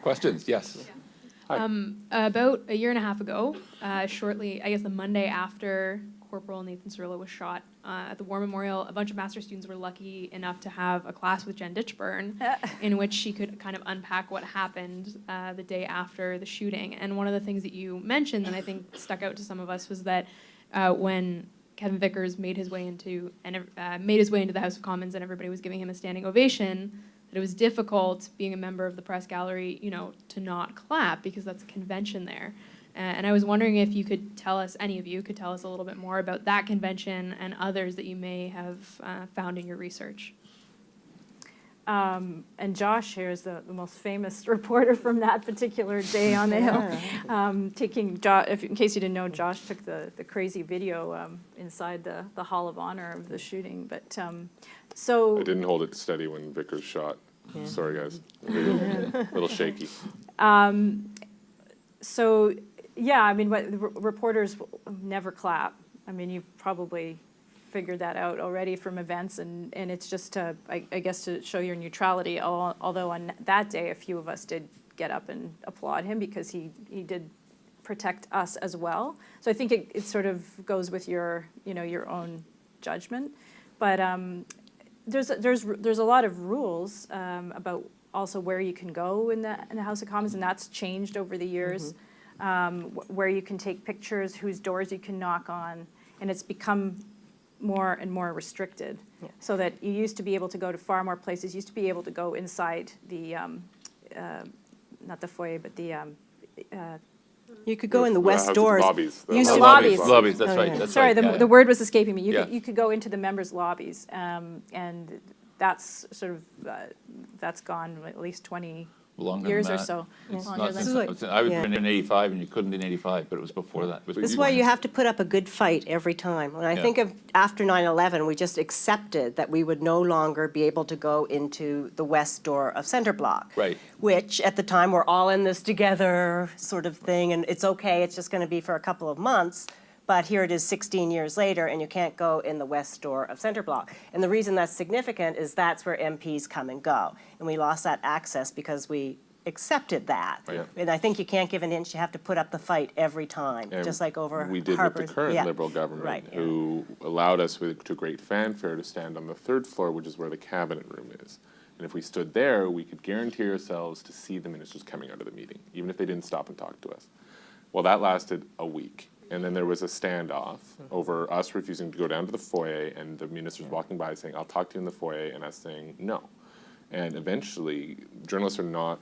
Questions? Yes. Yeah. About a year and a half ago, shortly, I guess the Monday after Corporal Nathan Cirillo was shot at the War Memorial, a bunch of master students were lucky enough to have a class with Jen Ditchburn in which she could kind of unpack what happened the day after the shooting. And one of the things that you mentioned that I think stuck out to some of us was that when Kevin Vickers made his way into the House of Commons and everybody was giving him a standing ovation, that it was difficult being a member of the press gallery, to not clap because that's a convention there. And I was wondering if you could tell us, any of you could tell us a little bit more about that convention and others that you may have found in your research. And Josh here is the most famous reporter from that particular day on the Hill. In case you didn't know, Josh took the crazy video inside the Hall of Honor of the shooting. But so I didn't hold it steady when Vickers shot. Yeah. Sorry, guys. A little shaky. So, yeah, I mean, reporters never clap. I mean, you've probably figured that out already from events, and it's just to, I guess, to show your neutrality, although on that day, a few of us did get up and applaud him because he did protect us as well. So I think it sort of goes with your own judgment. But there's a lot of rules about also where you can go in the House of Commons, and that's changed over the years. Where you can take pictures, whose doors you can knock on, and it's become more and more restricted. Yeah. So that you used to be able to go to far more places. You used to be able to go inside the, not the foyer, but the. You could go in the west doors. Lobbies. The lobbies. Lobbies. That's right. That's Sorry, right. the word was escaping me. You could go into the members' lobbies, and that's sort of that's gone at least 20 years or so. I was born in 85, and you couldn't in 85, but it was before that. This is why you have to put up a good fight every time. When I think of after 9/11, we just accepted that we would no longer be able to go into the west door of Center Block. Right. Which, at the time, we're all in this together sort of thing, and it's okay, it's just going to be for a couple of months. But here it is 16 years later, and you can't go in the west door of Center Block. And the reason that's significant is that's where MPs come and go. And we lost that access because we accepted that. Yeah. And I think you can't give an inch, you have to put up the fight every time, and just like over we did Harper's. With the current Liberal government, who allowed us to great fanfare to stand on the third floor, which is where the cabinet room is. And if we stood there, we could guarantee ourselves to see the ministers coming out of the meeting, even if they didn't stop and talk to us. Well, that lasted a week. And then there was a standoff over us refusing to go down to the foyer and the ministers walking by saying, I'll talk to you in the foyer, and us saying no. And eventually, journalists are not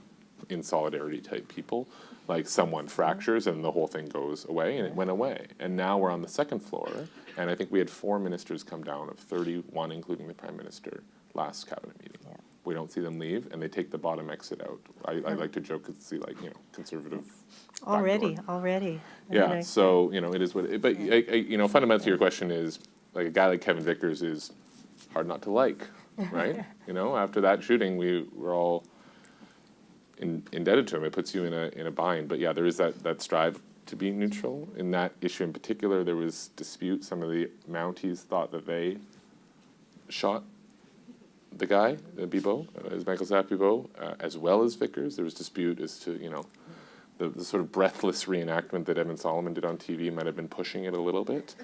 in solidarity type people. Like someone fractures and the whole thing goes away, and it went away. And now we're on the second floor, and I think we had 4 ministers come down of 31, including the Prime Minister, last cabinet meeting. Yeah. We don't see them leave, and they take the bottom exit out. I like to joke and see, like, conservative. Already. Yeah, so, it is what it is. But, fundamentally your question is, like, a guy like Kevin Vickers is hard not to like, right? After that shooting, we were all indebted to him. It puts you in a bind. But, yeah, there is that strive to be neutral. In that issue in particular, there was dispute. Some of the Mounties thought that they shot the guy, Bibeau, as Michael Sapp Bibeau, as well as Vickers. There was dispute as to, the sort of breathless reenactment that Evan Solomon did on TV might have been pushing it a little bit.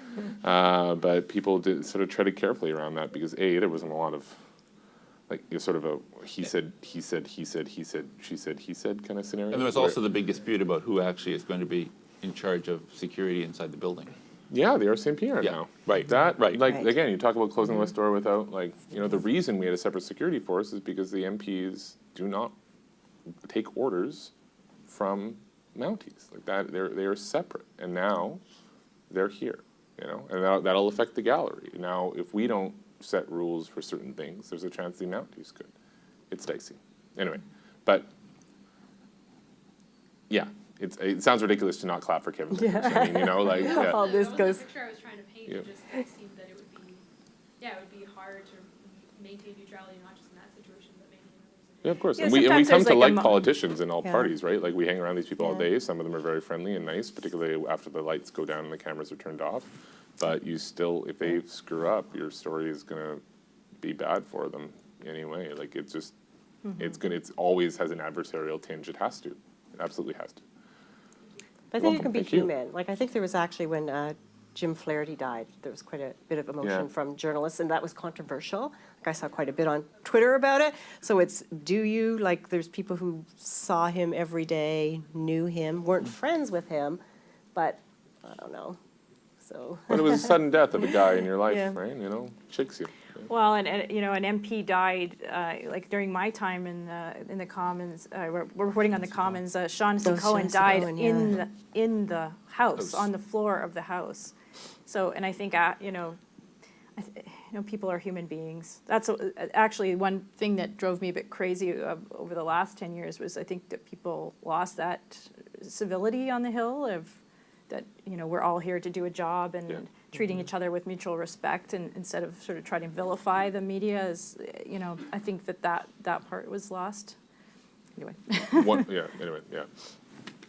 But people did sort of treaded carefully around that because, A, there wasn't a lot of, like, sort of a he said, she said kind of scenario. And there was also the big dispute about who actually is going to be in charge of security inside the building. Yeah, the RCMP are now. Right. Again, you talk about closing the West door without, the reason we had a separate security force is because the MPs do not take orders from Mounties. Like that, they are separate, and now they're here, and that'll affect the gallery. Now, if we don't set rules for certain things, there's a chance the Mounties could. It's dicey. Anyway, but yeah. It sounds ridiculous to not clap for Kevin Vickers. I mean, all this goes. The picture I was trying to paint, it just seemed that it would be hard to maintain neutrality, not just in that situation, but maybe in others. Yeah, of course. And we come to like politicians in all parties, right? Like we hang around these people all day. Some of them are very friendly and nice, particularly after the lights go down and the cameras are turned off. But you still, if they screw up, your story is going to be bad for them anyway. Like it's just It's always has an adversarial tinge. It has to. It absolutely has to. I think Welcome. it can be Thank you. human. Like, I think there was actually when Jim Flaherty died, there was quite a bit of emotion Yeah. from journalists, and that was controversial. Like, I saw quite a bit on Twitter about it. So it's, there's people who saw him every day, knew him, weren't friends with him, but I don't know. So, But it was a sudden death of a guy in your life, Yeah. right? You know, shakes you. Well, and you know, an MP died like during my time in the Commons. We're reporting on the Commons. Shaughnessy Cohen Shaughnessy died Cohen, in the House, on the floor of the House. So, and I think you know, people are human beings. That's actually one thing that drove me a bit crazy over the last 10 years was I think that people lost that civility on the Hill of that, you know, we're all here to do a job and Yeah. treating each other with mutual respect, and instead of sort of trying to vilify the media as, you know, I think that part was lost. Anyway. Anyway, yeah.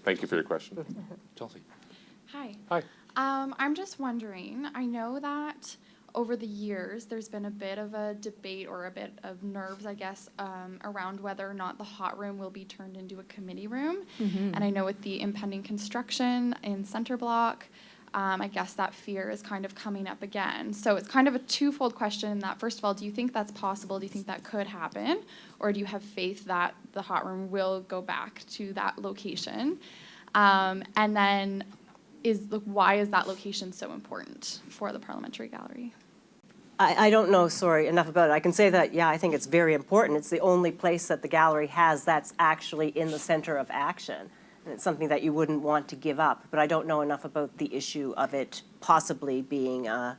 Thank you for your question. Chelsea. Hi. Hi. I'm just wondering, I know that over the years, there's been a bit of a debate or a bit of nerves, I guess, around whether or not the hot room will be turned into a committee room. And I know with the impending construction in Center Block, I guess that fear is kind of coming up again. So it's kind of a twofold question that, first of all, do you think that's possible? Do you think that could happen? Or do you have faith that the hot room will go back to that location? And then why is that location so important for the Parliamentary Gallery? I don't know, enough about it. I can say that, yeah, I think it's very important. It's the only place that the gallery has that's actually in the center of action. And it's something that you wouldn't want to give up, but I don't know enough about the issue of it possibly being, I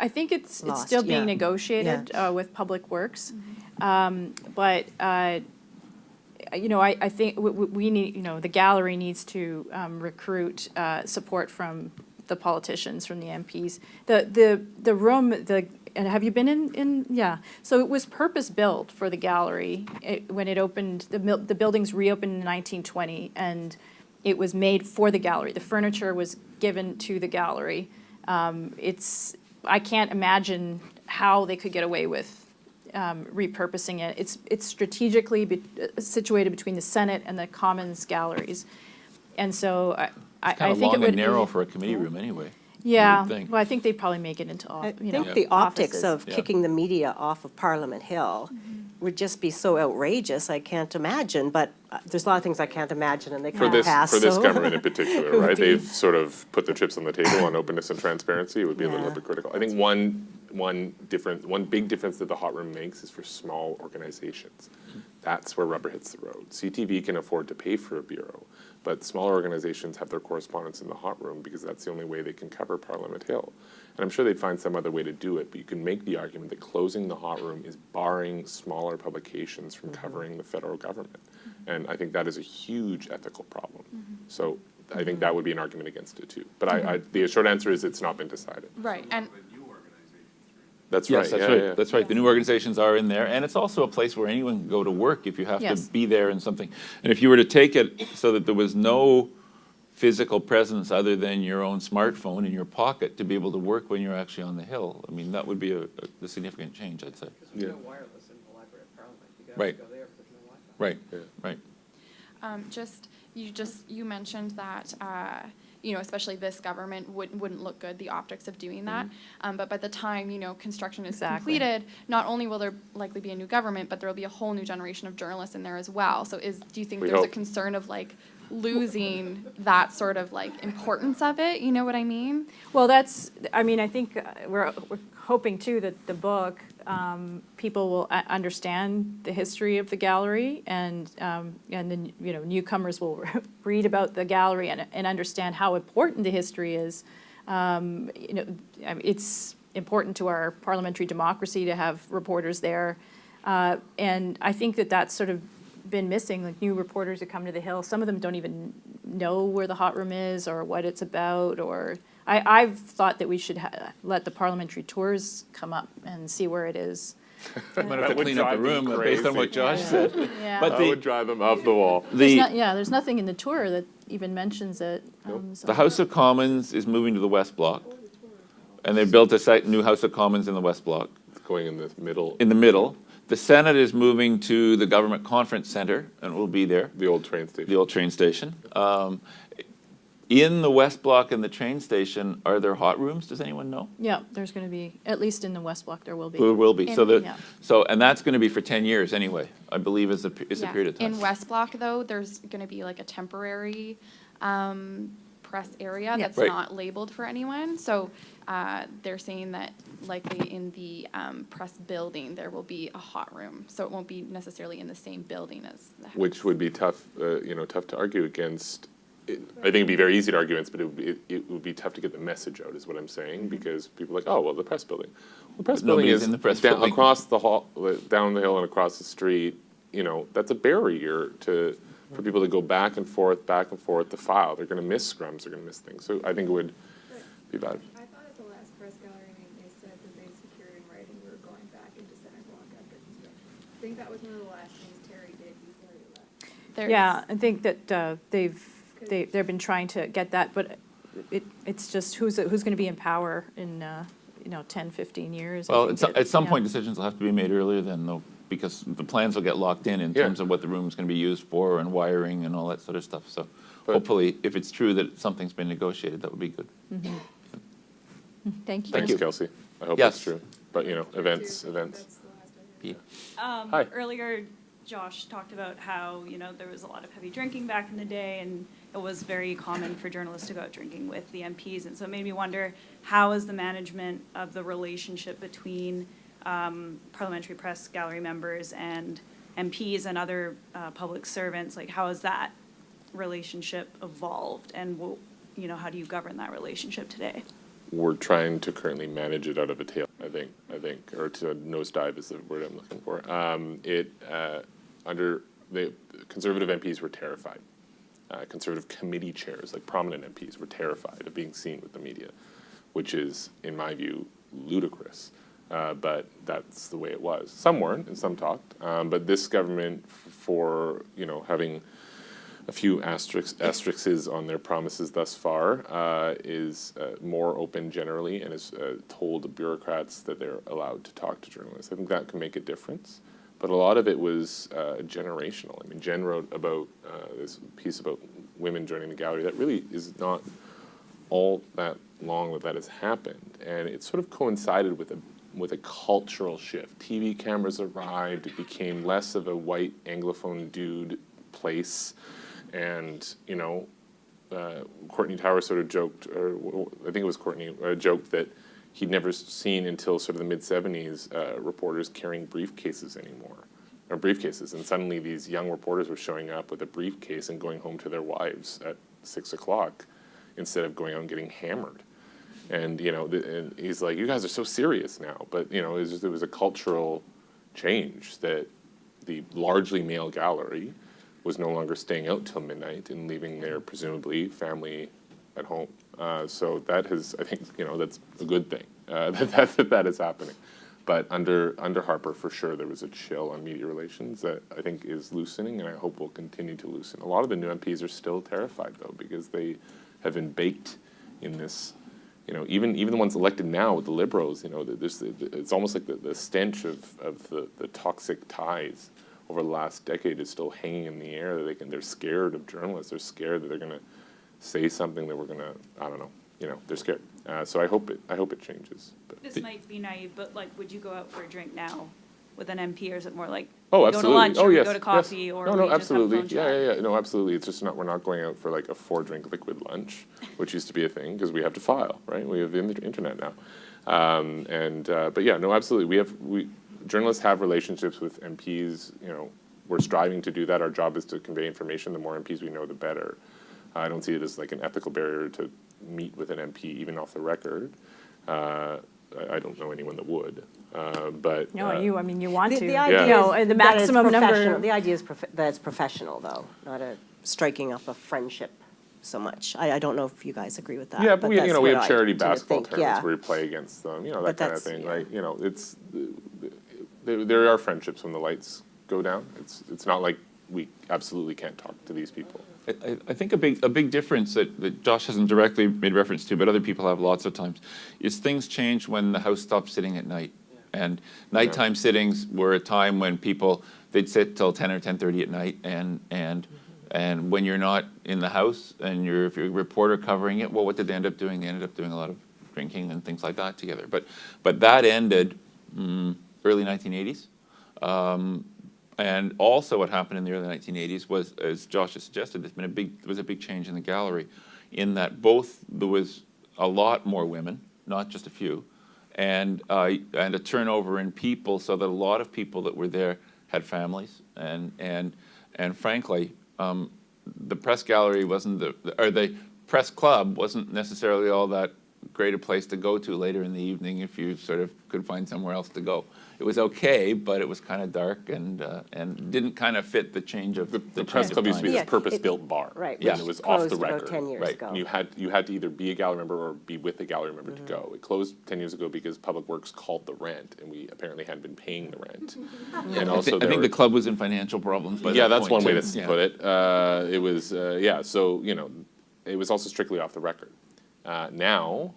think it's Lost, still being yeah. negotiated with Public Works. But, you know, I think we need, you know, the gallery needs to recruit support from the politicians, from the MPs. The room, and have you been in? Yeah. So it was purpose-built for the gallery. When it opened, the buildings reopened in 1920, and it was made for the gallery. The furniture was given to the gallery. I can't imagine how they could get away with repurposing it. It's strategically situated between the Senate and the Commons galleries. And so I Kind of think it long would and narrow be, for a committee room anyway. yeah, would think. well, I think they'd probably make it into, I you know, think the optics offices. of Yeah. kicking the media off of Parliament Hill would just be so outrageous, I can't imagine, but there's a lot of things I can't imagine and they For can't this pass, for this so- government in particular, would right? be- They've sort of put the chips on the table on openness and transparency. It would be a little Yeah. bit critical. I think one big difference that the hot room makes is for small organizations. That's where rubber hits the road. CTV can afford to pay for a bureau, but smaller organizations have their correspondence in the hot room because that's the only way they can cover Parliament Hill. And I'm sure they'd find some other way to do it, but you can make the argument that closing the hot room is barring smaller publications from covering the federal government. And I think that is a huge ethical problem. So I think that would be an argument against it too. But the short answer is it's not been decided. Right, and That's Yes, right, that's yeah, right. yeah. That's right. The new organizations are in there, and it's also a place where anyone can go to work if you have Yes. to be there in something. And if you were to take it so that there was no physical presence other than your own smartphone in your pocket to be able to work when you're actually on the Hill, I mean, that would be a significant change, I'd say. Yeah. No wireless in the Library of Parliament. You gotta Right. go there if there's no Wi-Fi. Right, right. you mentioned that, you know, especially this government wouldn't look good, the optics of doing that. But by the time, you know, construction is Exactly. completed, not only will there likely be a new government, but there will be a whole new generation of journalists in there as well. So do you think We there's a hope. concern of like losing that sort of like importance of it? You know what I mean? Well, I mean, I think we're hoping too that the book, people will understand the history of the gallery, and then, you know, newcomers will read about the gallery and understand how important the history is. You know, I mean, it's important to our parliamentary democracy to have reporters there. And I think that's sort of been missing, like new reporters who come to the Hill. Some of them don't even know where the hot room is or what it's about, or I've thought that we should let the parliamentary tours come up and see where it is. You might have That to would clean up the drive them room based on what crazy. Josh said. Yeah. But That would drive them off the wall. There's nothing in the tour that even mentions it. So- The House of Commons is moving to the West Block, and they built a new House of Commons in the West Block. Going in the middle. In the middle. The Senate is moving to the Government Conference Center, and will be there, The old train station. the old train station. In the West Block and the train station, are there hot rooms? Does anyone know? Yeah, there's going to be, at least in the West Block, there will be. There will be. So Yeah. and that's going to be for 10 years anyway, I believe is the Yeah. period of time. In West Block, though, there's going to be like a temporary press area that's Right. not labeled for anyone. So they're saying that likely in the press building, there will be a hot room. So it won't be necessarily in the same building as the house. Which would be tough, tough to argue against. I think it'd be very easy to argue against, but it would be tough to get the message out, is what I'm saying, because people are like, oh, well, the press building. Well, the press building Nobody's is in the press down, building. across the hall, down the hill and across the street. That's a barrier for people to go back and forth to file. They're going to miss scrums, they're going to miss things. So I think it would be bad. I thought at the last press gallery meeting, they said that they secured in writing we were going back into Center Block after construction. I think that was one of the last things Terry did before he left. There's- Yeah, I think that they've been trying to get that, but it's just who's going to be in power in 10, 15 years. I Well, think at some yeah. point, decisions will have to be made earlier then, though, because the plans will get locked in Yeah. terms of what the room's going to be used for and wiring and all that sort of stuff. So But- hopefully, if it's true that something's been negotiated, that would be good. Thank you. Thanks, Kelsey. I hope Yes. that's true. But, events. That's the last I heard. Hi. Earlier, Josh talked about how, there was a lot of heavy drinking back in the day, and it was very common for journalists to go out drinking with the MPs. And so it made me wonder, how is the management of the relationship between Parliamentary Press Gallery members and MPs and other public servants? Like, how has that relationship evolved? And, how do you govern that relationship today? We're trying to currently manage it out of a tail, I think, or to nosedive is the word I'm looking for. Under the Conservative MPs were terrified. Conservative committee chairs, like prominent MPs, were terrified of being seen with the media, which is, in my view, ludicrous. But that's the way it was. Some weren't, and some talked. But this government, for having a few asterisks on their promises thus far, is more open generally and has told the bureaucrats that they're allowed to talk to journalists. I think that can make a difference. But a lot of it was generational. I mean, Jen wrote about this piece about women joining the gallery. That really is not all that long that has happened. And it sort of coincided with a cultural shift. TV cameras arrived. It became less of a white Anglophone dude place. And, Courtney Tower sort of joked, or I think it was Courtney, joked that he'd never seen until sort of the mid-'70s reporters carrying briefcases anymore, or briefcases. And suddenly these young reporters were showing up with a briefcase and going home to their wives at 6 o'clock instead of going out and getting hammered. And, and he's like, you guys are so serious now. But, it was a cultural change that the largely male gallery was no longer staying out till midnight and leaving their, presumably, family at home. So that has, I think, that's a good thing, that is happening. But under Harper, for sure, there was a chill on media relations that I think is loosening, and I hope will continue to loosen. A lot of the new MPs are still terrified, though, because they have been baked in this, even the ones elected now with the Liberals, it's almost like the stench of the toxic ties over the last decade is still hanging in the air. That they're scared of journalists. They're scared that they're going to say something that we're going to, I don't know, they're scared. So I hope it changes. But This might be naive, but would you go out for a drink now with an MP, or is it more like oh, we go to absolutely. lunch, or we yes, go to coffee, yes. or no, we no, just absolutely. have a phone chat? Yeah. No, absolutely. It's just we're not going out for like a 4-drink liquid lunch, which used to be a thing because we have to file, right? We have the internet now. But yeah, no, absolutely. Journalists have relationships with MPs. We're striving to do that. Our job is to convey information. The more MPs we know, the better. I don't see it as like an ethical barrier to meet with an MP, even off the record. I don't know anyone that would. But No, you want to. The idea is the that it's maximum professional. number. The idea is that it's professional, though, not a striking up a friendship so much. I don't know if you guys agree with that. yeah, but we that's we what have I charity tend to basketball think, tournaments yeah. where we play against them. That But kind of that's- thing, yeah. right? It's there are friendships when the lights go down. It's not like we absolutely can't talk to these people. I think a big difference that Josh hasn't directly made reference to, but other people have lots of times, is things change when the House stops sitting at night. And nighttime sittings were a time when people, they'd sit till 10 or 10:30 at night, and when you're not in the house and if you're a reporter covering it, well, what did they end up doing? They ended up doing a lot of drinking and things like that together. But that ended early 1980s. And also what happened in the early 1980s was, as Josh has suggested, there was a big change in the gallery in that there was a lot more women, not just a few, and a turnover in people, so that a lot of people that were there had families, and frankly, the press gallery wasn't or the press club wasn't necessarily all that great a place to go to later in the evening if you sort of could find somewhere else to go. It was okay, but it was kind of dark and didn't kind of fit the change of The press club used to be Yeah, this purpose-built bar. Right, Yeah. which And it was off closed the about record. 10 years Right. ago. And you had to either be a gallery member or be with a gallery member to go. It closed 10 years ago because Public Works called the rent, and we apparently hadn't been paying the rent. And also I think the club was in financial problems by that that's point, one way too. to Yeah. put it. It was, so, it was also strictly off the record. Now,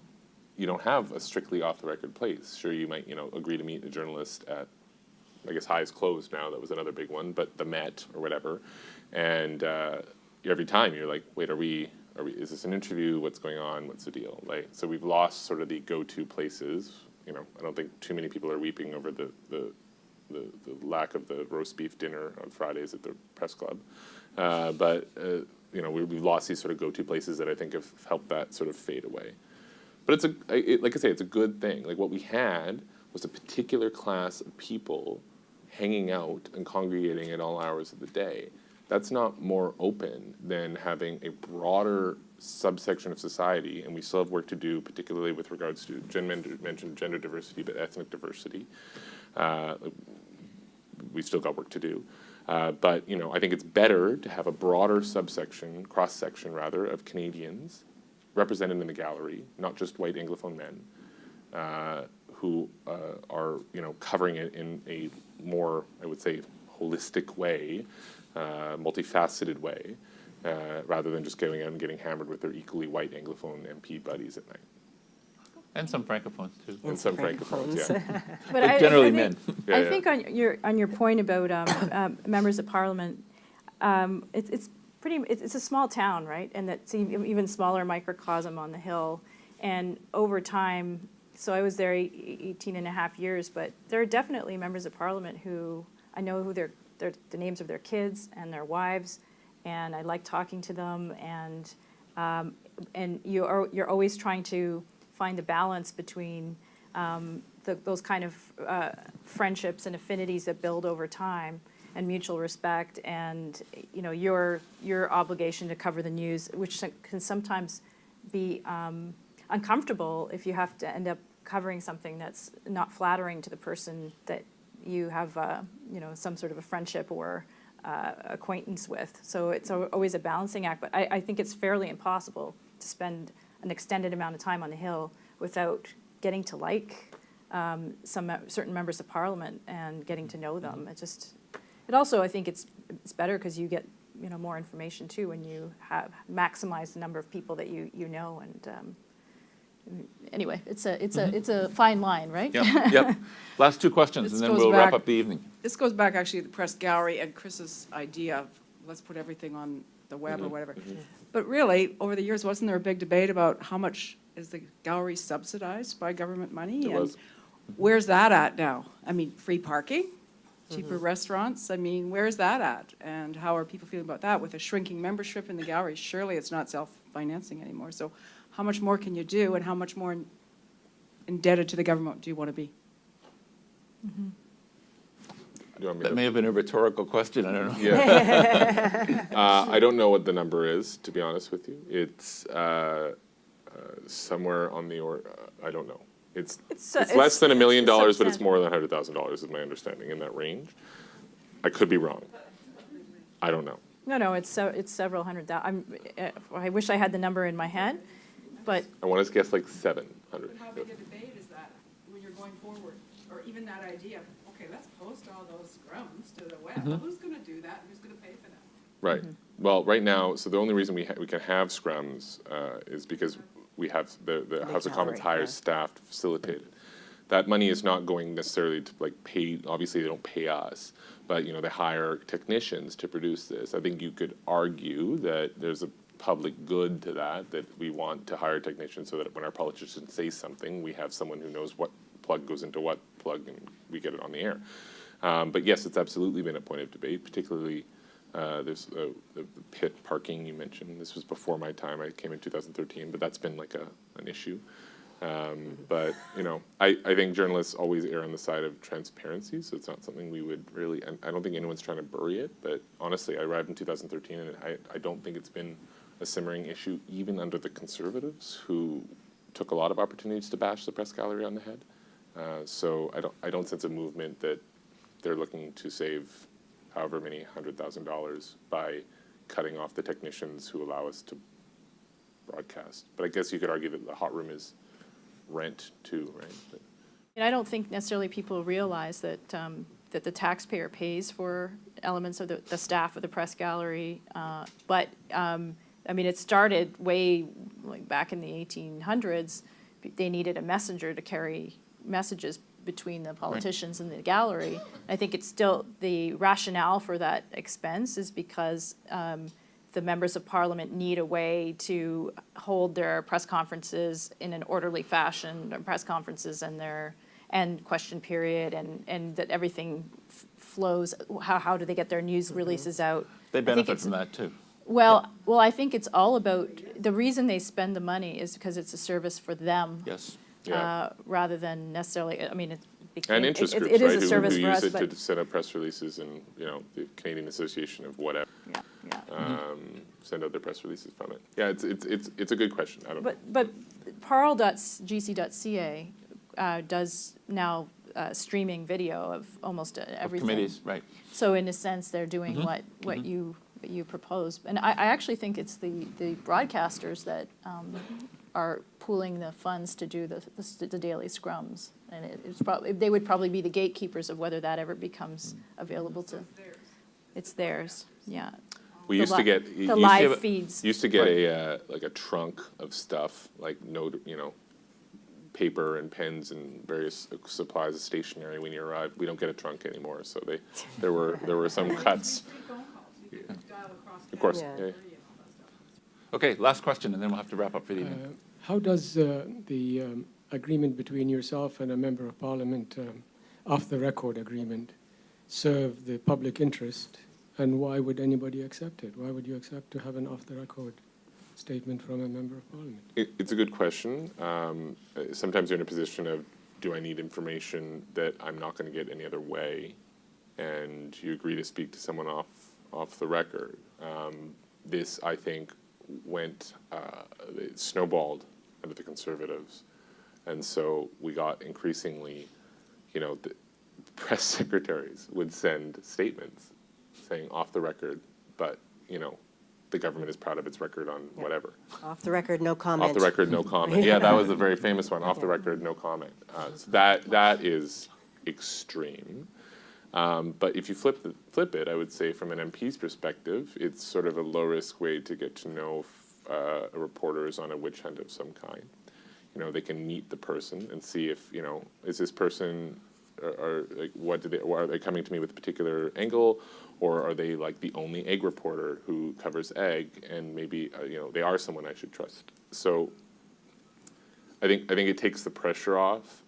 you don't have a strictly off the record place. Sure, you might, agree to meet a journalist at, I guess High is closed now, that was another big one, but the Met or whatever. And every time you're like, wait, is this an interview? What's going on? What's the deal? Like, so we've lost sort of the go-to places. I don't think too many people are weeping over the lack of the roast beef dinner on Fridays at the press club. We've lost these sort of go-to places that I think have helped that sort of fade away. But like I say, it's a good thing. Like what we had was a particular class of people hanging out and congregating at all hours of the day. That's not more open than having a broader subsection of society, and we still have work to do, particularly with regards to, Jen mentioned gender diversity, but ethnic diversity. We've still got work to do. But I think it's better to have a broader subsection, cross-section rather, of Canadians represented in the gallery, not just white Anglophone men, who are covering it in a more, I would say, holistic way, multifaceted way, rather than just going out and getting hammered with their equally white Anglophone MP buddies at night. And some francophones too. And some francophones, yeah. But generally men. Yeah, I yeah. think on your point about members of parliament, it's a small town, right? And that's even smaller microcosm on the Hill. And over time, so I was there 18 and a half years, but there are definitely members of parliament who I know who the names of their kids and their wives, and I like talking to them. And you're always trying to find the balance between those kind of friendships and affinities that build over time, and mutual respect, and your obligation to cover the news, which can sometimes be uncomfortable if you have to end up covering something that's not flattering to the person that you have some sort of a friendship or acquaintance with. So it's always a balancing act, but I think it's fairly impossible to spend an extended amount of time on the Hill without getting to like some certain members of parliament and getting to know them. It also, I think it's better because you get more information too when you have maximized the number of people that you know. And anyway, it's a fine line, right? Yep. Last two questions, This and then goes we'll wrap back- up the evening. This goes back actually to the press gallery and Chris's idea of let's put everything on the web Mm-hmm. or whatever. But really, over the years, wasn't there a big debate about how much is the gallery subsidized by government money? There And was. where's that at now? I mean, free parking, cheaper Mm-hmm. restaurants, I mean, where's that at? And how are people feeling about that? With a shrinking membership in the gallery, surely it's not self-financing anymore. So how much more can you do, and how much more indebted to the government do you want to be? Do you want me That to- may have been a rhetorical question, I don't know. Yeah. I don't know what the number is, to be honest with you. It's somewhere on the I don't know. It's less than $1 million, but it's substantial. more than $100,000 is my understanding, in that range. I could be wrong. I don't know. No, it's several hundred thousand. I wish I had the number in my head, but I want to guess like 700. How big a debate is that when you're going forward? Or even that idea, okay, let's post all those scrums to the web. Well, who's going to do that? Who's going to pay for that? Right. Well, right now, so the only reason we can have scrums is because we have the House of Commons gallery, hires yeah. staff to facilitate it. that money is not going necessarily to like pay, obviously they don't pay us, but they hire technicians to produce this. I think you could argue that there's a public good to that we want to hire technicians so that when our politicians say something, we have someone who knows what plug goes into what plug and we get it on the air. But yes, it's absolutely been a point of debate, particularly there's the pit parking you mentioned. This was before my time. I came in 2013, but that's been like an issue. But I think journalists always err on the side of transparency, so it's not something we would really, and I don't think anyone's trying to bury it, but honestly, I arrived in 2013 and I don't think it's been a simmering issue even under the Conservatives, who took a lot of opportunities to bash the press gallery on the head. So I don't sense a movement that they're looking to save however many $100,000 by cutting off the technicians who allow us to broadcast. But I guess you could argue that the hot room is rent too, right? But And I don't think necessarily people realize that, that the taxpayer pays for elements of the staff of the press gallery. But, I mean, it started way, like, back in the 1800s. They needed a messenger to carry messages between the politicians and the gallery. I think it's still, the rationale for that expense is because the members of Parliament need a way to hold their press conferences in an orderly fashion, their press conferences and question period, and that everything flows. How do they get their news releases out? They I think benefit it's- from that too. Well, I think it's all about, the reason they spend the money is because it's a service for them. Yes. Yeah. Rather than necessarily, I mean, And interest groups, it right, is a who service for use us, it but, to set up press releases and, the Canadian Association of whatever, yeah. send out their press releases from it. Yeah, it's a good question. I don't know. But parl.gc.ca does now streaming video of almost everything. Committees, right. So in a sense, they're doing what you propose. And I actually think it's the broadcasters that are pooling the funds to do the daily scrums. And it's probably, they would probably be the gatekeepers of whether that ever becomes available to. It's theirs, yeah. We used to get The live feeds. Used to get a like a trunk of stuff, like paper and pens and various supplies of stationery when you arrived. We don't get a trunk anymore, so there were some cuts. Of course. Yeah. Yeah. Okay, last question, and then we'll have to wrap up for the evening. How does the agreement between yourself and a member of Parliament, off-the-record agreement, serve the public interest, and why would anybody accept it? Why would you accept to have an off-the-record statement from a member of Parliament? It's a good question. Sometimes you're in a position of, do I need information that I'm not going to get any other way? And you agree to speak to someone off the record. This, I think, it snowballed under the Conservatives. And so we got increasingly, the press secretaries would send statements saying off the record, but, the government is proud of its record on whatever. Off the record, no comment. Off the record, no comment. Yeah, that was a very famous one. Off the record, no comment. So that is extreme. But if you flip it, I would say from an MP's perspective, it's sort of a low-risk way to get to know reporters on a witch hunt of some kind. They can meet the person and see if, is this person, or are they coming to me with a particular angle, or are they like the only egg reporter who covers egg, and maybe they are someone I should trust. So I think it takes the pressure off.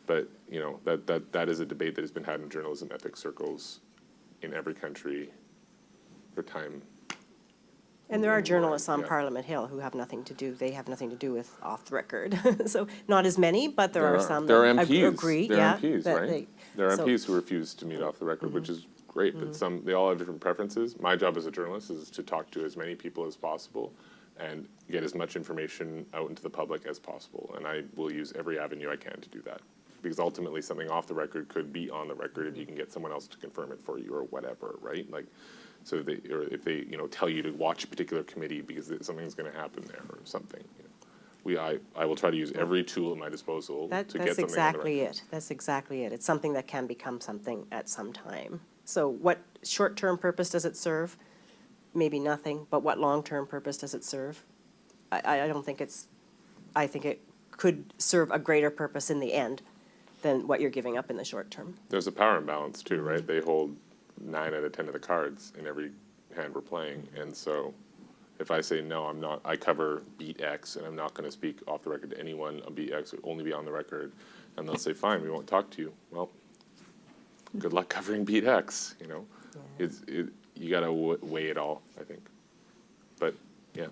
But that is a debate that has been had in journalism ethics circles in every country for time. And there are journalists on Yeah. Parliament Hill who have nothing to do, they have nothing to do with off the record. So not as many, but there are some There are that MPs. agree, There yeah. are MPs, that right? they- There are so- MPs who refuse to meet off the record, which is great, but they all have different preferences. My job as a journalist is to talk to as many people as possible and get as much information out into the public as possible. And I will use every avenue I can to do that. Because ultimately something off the record could be on the record if you can get someone else to confirm it for you or whatever, right? Like, so if they tell you to watch a particular committee because something's going to happen there or something. I will try to use every tool at my disposal to get something on the record. That's exactly it. That's exactly it. It's something that can become something at some time. So what short-term purpose does it serve? Maybe nothing, but what long-term purpose does it serve? I don't think I think it could serve a greater purpose in the end than what you're giving up in the short term. There's a power imbalance too, right? They hold 9 out of 10 of the cards in every hand we're playing. And so if I say, no, I'm not, I cover beat X and I'm not going to speak off the record to anyone on beat X, only be on the record, and they'll say, fine, we won't talk to you. Well, good luck covering beat X, you know? You got to weigh it all, I think. But, yeah.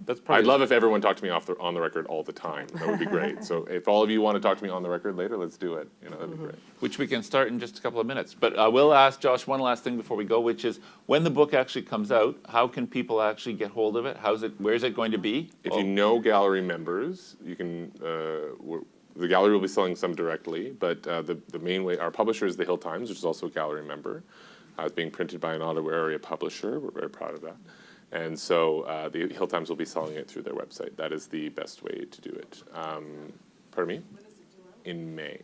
That's probably I'd love if everyone talked to me on the record all the time. That would be great. So if all of you want to talk to me on the record later, let's do it. You know, that'd be great. which we can start in just a couple of minutes. But I will ask Josh one last thing before we go, which is when the book actually comes out, how can people actually get hold of it? Where is it going to be? If you know gallery members, you can, the gallery will be selling some directly, but the main way, our publisher is the Hill Times, which is also a gallery member. It's being printed by an Ottawa area publisher. We're very proud of that. And so the Hill Times will be selling it through their website. That is the best way to do it. Pardon me? In May,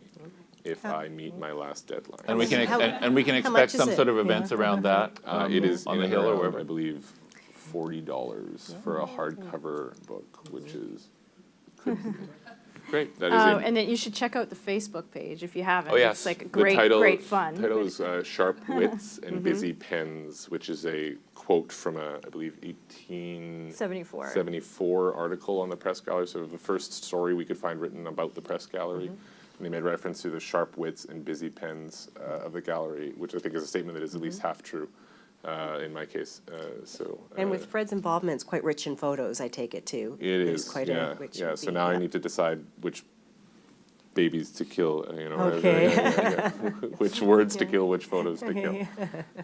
if I meet my last deadline. And we can How expect much is some it? sort of events around that. It is on in the and Hill or around, wherever. I believe, $40 for a hardcover book, which is great. That is Oh, a- and then you should check out the Facebook page if you haven't. Oh, yes. It's like the great, title, great fun. The title is Sharp Wits and Busy Pens, which is a quote from a, I believe, 74. 1874 article on the Press Gallery, sort of the first story we could find written about the Press Gallery. And they made reference to the sharp wits and busy pens of the gallery, which I think is a statement that is at least half true in my case. And with Fred's involvement, it's quite rich in photos, I take it too. It is, quite yeah, a rich. yeah. So now I need to decide which babies to kill, you know, Okay. which words to kill, which photos to kill.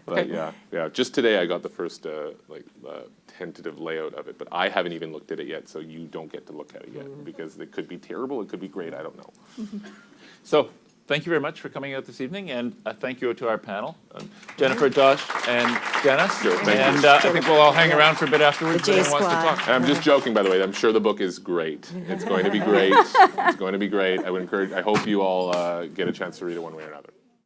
But yeah. Just today I got the first tentative layout of it, but I haven't even looked at it yet. So you don't get to look at it yet because it could be terrible, it could be great. I don't know. So thank you very much for coming out this evening, and thank you to our panel, Jennifer, Josh, and Dennis. Sure, thank you. And I think we'll all hang around for a bit afterwards The if J anyone wants to Squad. talk. And I'm just joking, by the way. I'm sure the book is great. It's going to be great. It's going to be great. I would encourage. I hope you all get a chance to read it one way or another.